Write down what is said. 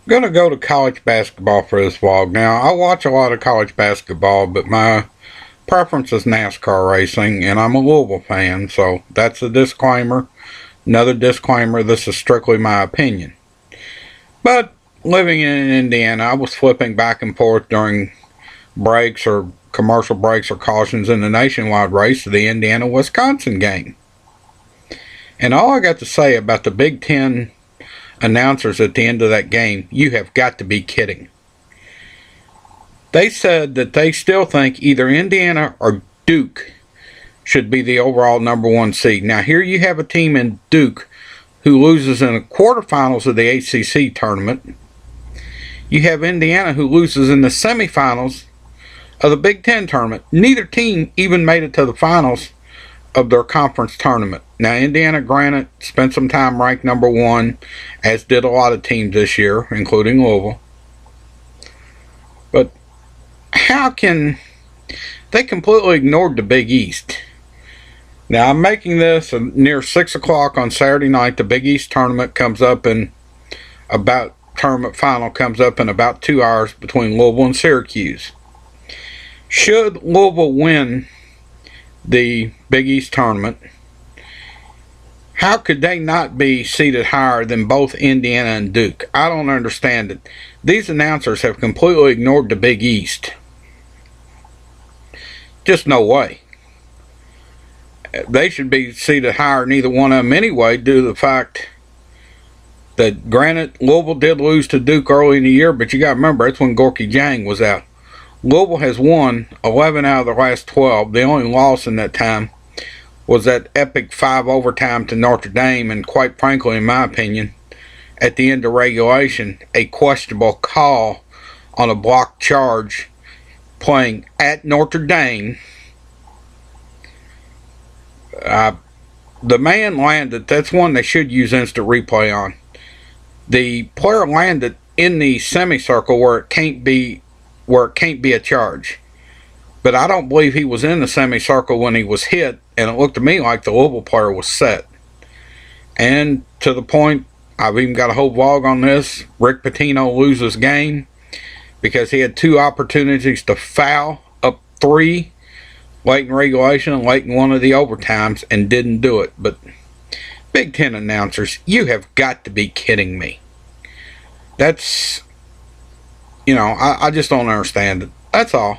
Going to go to college basketball for this vlog. Now, I watch a lot of college basketball, but my preference is NASCAR racing, and I'm a Louisville fan, so that's a disclaimer. Another disclaimer, this is strictly my opinion. But living in Indiana, I was flipping back and forth during breaks or commercial breaks or cautions in the nationwide race to the Indiana-Wisconsin game. And all I got to say about the Big Ten announcers at the end of that game, you have got to be kidding. They said that they still think either Indiana or Duke should be the overall #1 seed. Now here you have a team in Duke who loses in the quarterfinals of the ACC tournament. You have Indiana who loses in the semifinals of the Big Ten tournament. Neither team even made it to the finals of their conference tournament. Now Indiana, granted, spent some time ranked #1, as did a lot of teams this year, including Louisville. But how can they completely ignored the Big East? Now I'm making this near 6 o'clock on Saturday night. The Big East tournament comes up in about tournament final comes up in about 2 hours between Louisville and Syracuse. Should Louisville win the Big East tournament, how could they not be seated higher than both Indiana and Duke? I don't understand it. These announcers have completely ignored the Big East. Just no way. They should be seated higher than either one of them anyway, due to the fact that, granted, Louisville did lose to Duke early in the year, but you got to remember, that's when Gorky Jang was out. Louisville has won 11 out of the last 12. The only loss in that time was that epic 5 overtime to Notre Dame, and quite frankly, in my opinion, at the end of regulation, a questionable call on a blocked charge playing at Notre Dame. The man landed, that's one they should use instant replay on. The player landed in the semicircle where it can't be a charge. But I don't believe he was in the semicircle when he was hit, and it looked to me like the Louisville player was set. And to the point, I've even got a whole vlog on this, Rick Pitino loses game because he had 2 opportunities to foul up 3 late in regulation and late in one of the overtimes and didn't do it. But Big Ten announcers, you have got to be kidding me. That's, I just don't understand it. That's all.